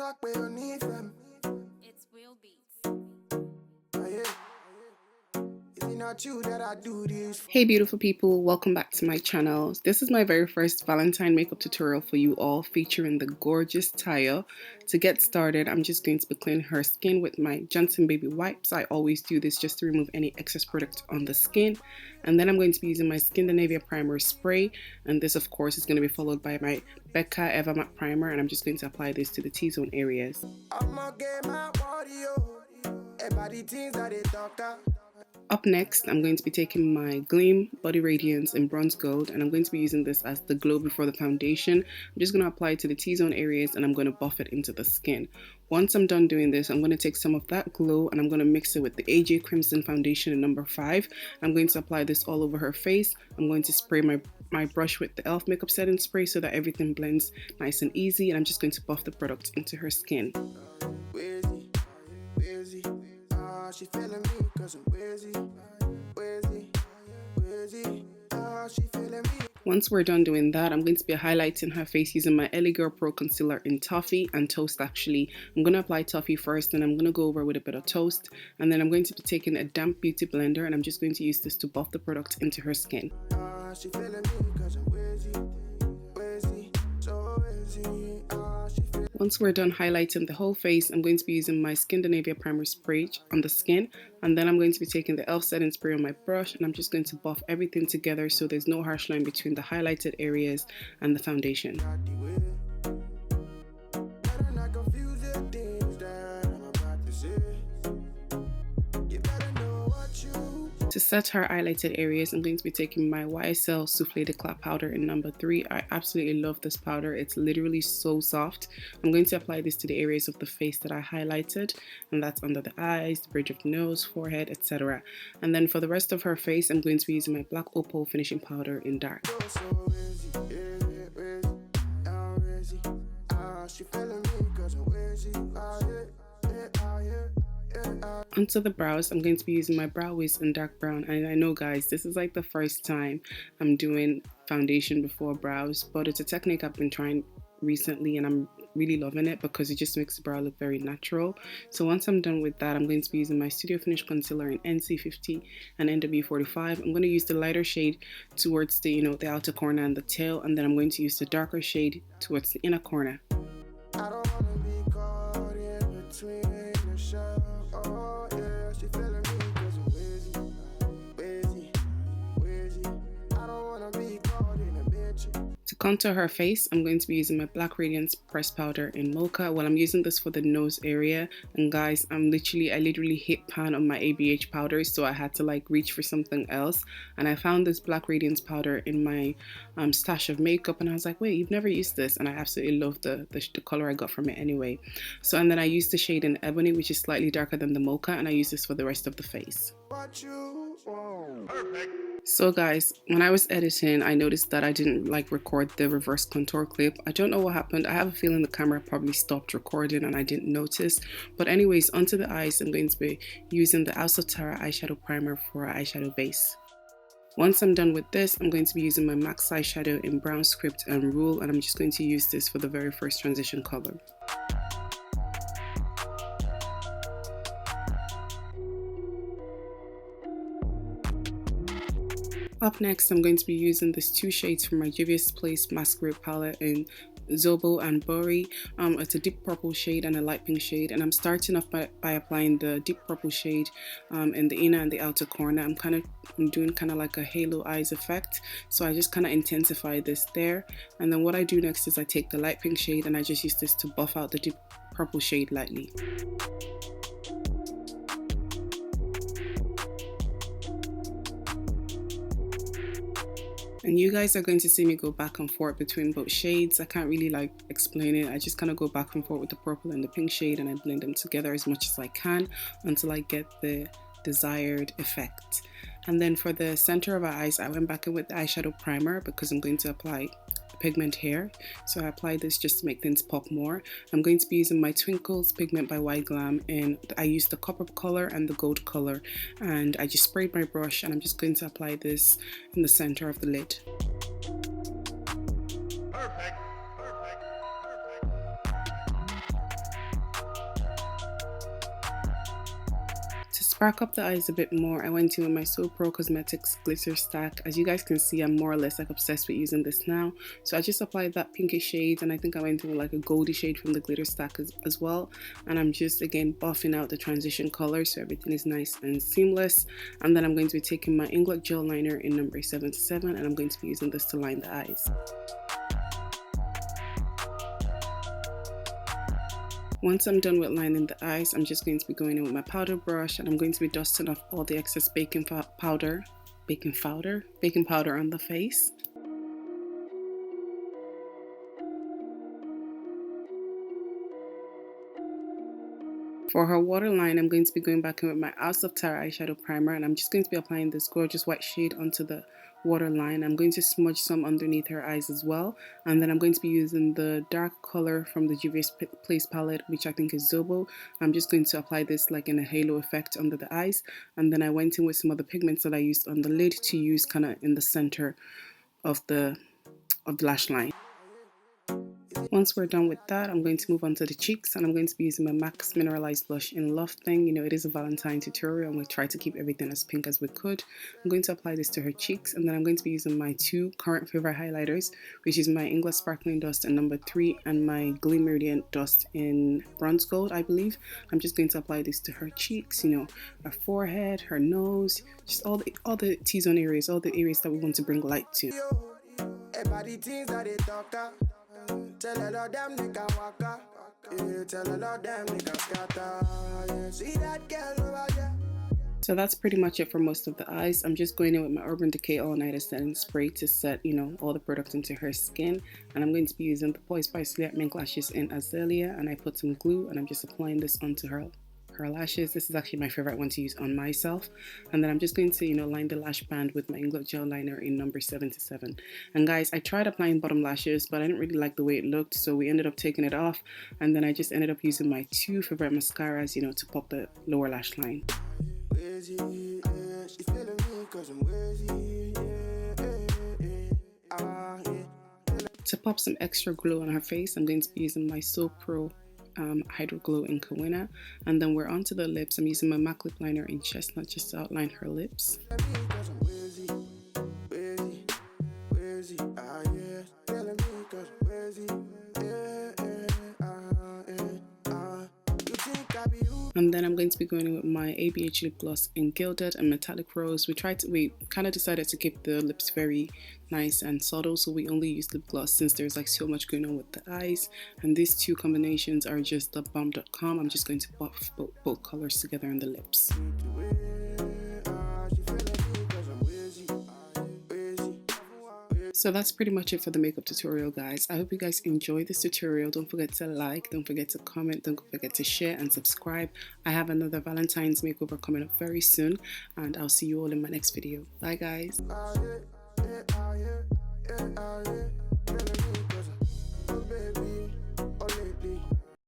It's Will Beats. Hey beautiful people, welcome back to my channel. This is my very first Valentine makeup tutorial for you all, featuring the gorgeous Taya. To get started, I'm just going to be cleaning her skin with my Johnson baby wipes. I always do this just to remove any excess product on the skin. And then I'm going to be using my Scandinavia primer spray, and this of course is going to be followed by my Becca Ever Matte primer, and I'm just going to apply this to the T-zone areas. Up next, I'm going to be taking my Gleam Body Radiance in Bronze Gold, and I'm going to be using this as the glow before the foundation. I'm just going to apply it to the T-zone areas, and I'm going to buff it into the skin. Once I'm done doing this, I'm going to take some of that glow and I'm going to mix it with the AJ Crimson foundation in number 5. I'm going to apply this all over her face. I'm going to spray my brush with the E.L.F Makeup Setting spray so that everything blends nice and easy, and I'm just going to buff the product into her skin. She feeling me 'cause I'm Wazy. She feeling me. Once we're done doing that, I'm going to be highlighting her face using my LA Girl Pro Concealer in Toffee and Toast actually. I'm going to apply Toffee first, and I'm going to go over with a bit of Toast, and then I'm going to be taking a damp beauty blender, and I'm just going to use this to buff the product into her skin. She feeling me 'cause I'm Wazy, so Wazy. Once we're done highlighting the whole face, I'm going to be using my Scandinavia primer spray on the skin, and then I'm going to be taking the E.L.F setting spray on my brush, and I'm just going to buff everything together so there's no harsh line between the highlighted areas and the foundation. To set her highlighted areas, I'm going to be taking my YSL Soufflé Declap powder in number 3. I absolutely love this powder. It's literally so soft. I'm going to apply this to the areas of the face that I highlighted, and that's under the eyes, the bridge of the nose, forehead, etc. And then for the rest of her face, I'm going to be using my black Opal finishing powder in dark. Onto the brows, I'm going to be using my Brow Wiz in dark brown, and I know guys, this is like the first time I'm doing foundation before brows, but it's a technique I've been trying recently and I'm really loving it because it just makes the brow look very natural. So once I'm done with that, I'm going to be using my Studio Finish Concealer in NC50 and NW45. I'm going to use the lighter shade towards the, the outer corner and the tail, and then I'm going to use the darker shade towards the inner corner. I don't wanna be caught in between the shadows. To contour her face, I'm going to be using my Black Radiance pressed powder in Mocha. Well, I'm using this for the nose area, and guys, I literally hit pan on my ABH powder, so I had to like reach for something else, and I found this Black Radiance powder in my stash of makeup, and I was like, wait, you've never used this? And I absolutely love the color I got from it anyway. So, and then I used the shade in Ebony, which is slightly darker than the Mocha, and I use this for the rest of the face. Perfect. So guys, when I was editing, I noticed that I didn't like record the reverse contour clip. I don't know what happened. I have a feeling the camera probably stopped recording and I didn't notice. But anyways, onto the eyes, I'm going to be using the Tara eyeshadow primer for our eyeshadow base. Once I'm done with this, I'm going to be using my MAC eyeshadow in Brown Script and Rule, and I'm just going to use this for the very first transition color. Up next, I'm going to be using these 2 shades from my Juvia's Place Masquerade palette in Zobo and Bori. It's a deep purple shade and a light pink shade, and I'm starting off by applying the deep purple shade in the inner and the outer corner. I'm doing kind of like a halo eyes effect, so I just kind of intensify this there, and then what I do next is I take the light pink shade and I just use this to buff out the deep purple shade lightly. And you guys are going to see me go back and forth between both shades. I can't really like explain it. I just kind of go back and forth with the purple and the pink shade, and I blend them together as much as I can until I get the desired effect. And then for the center of our eyes, I went back in with the eyeshadow primer because I'm going to apply pigment here. So I apply this just to make things pop more. I'm going to be using my Twinkles pigment by Y Glam, and I used the copper color and the gold color, and I just sprayed my brush and I'm just going to apply this in the center of the lid. Perfect. spark up the eyes a bit more, I went in with my So Pro Cosmetics glitter stack. As you guys can see, I'm more or less like obsessed with using this now. So I just applied that pinkish shade, and I think I went in with like a goldy shade from the glitter stack as well. And I'm just again buffing out the transition color so everything is nice and seamless. And then I'm going to be taking my Ingot gel liner in number 77, and I'm going to be using this to line the eyes. Once I'm done with lining the eyes, I'm just going to be going in with my powder brush, and I'm going to be dusting off all the excess baking powder on the face. For her waterline, I'm going to be going back in with my House of Tara eyeshadow primer, and I'm just going to be applying this gorgeous white shade onto the waterline. I'm going to smudge some underneath her eyes as well, and then I'm going to be using the dark color from the Juvia's Place palette, which I think is Zobo. I'm just going to apply this like in a halo effect under the eyes, and then I went in with some of the pigments that I used on the lid to use kind of in the center of the lash line. Once we're done with that, I'm going to move on to the cheeks, and I'm going to be using my MAC's Miniralise Blush in E.L.F thing. You know, it is a Valentine tutorial, and we try to keep everything as pink as we could. I'm going to apply this to her cheeks, and then I'm going to be using my two current favorite highlighters, which is my Ingot Sparkling Dust in number 3 and my Gleam Radiant Dust in Bronze Gold, I believe. I'm just going to apply this to her cheeks, you know, her forehead, her nose, just all the T-zone areas, all the areas that we want to bring light to. Tell all of them they can walk up. Tell all of them they can scatter. See that girl over there. So that's pretty much it for most of the eyes. I'm just going in with my Urban Decay All Nighter Setting Spray to set, you know, all the product into her skin. And I'm going to be using the Poised by Suliat Mink Lashes in Azalea. And I put some glue, and I'm just applying this onto her lashes. This is actually my favorite one to use on myself. And then I'm just going to, you know, line the lash band with my Ingot gel liner in number 77. And guys, I tried applying bottom lashes, but I didn't really like the way it looked, so we ended up taking it off. And then I just ended up using my two favorite mascaras, you know, to pop the lower lash line. To pop some extra glow on her face, I'm going to be using my So Pro Hydro Glow in Kawina. And then we're on to the lips. I'm using my MAC lip liner in Chestnut just to outline her lips. And then I'm going to be going in with my ABH lip gloss in Gilded and Metallic Rose. We kind of decided to keep the lips very nice and subtle, so we only use lip gloss since there's like so much going on with the eyes. And these two combinations are just the bomb.com. I'm just going to buff both colors together on the lips. So that's pretty much it for the makeup tutorial, guys. I hope you guys enjoyed this tutorial. Don't forget to like, don't forget to comment, don't forget to share and subscribe. I have another Valentine's makeover coming up very soon, and I'll see you all in my next video. Bye, guys.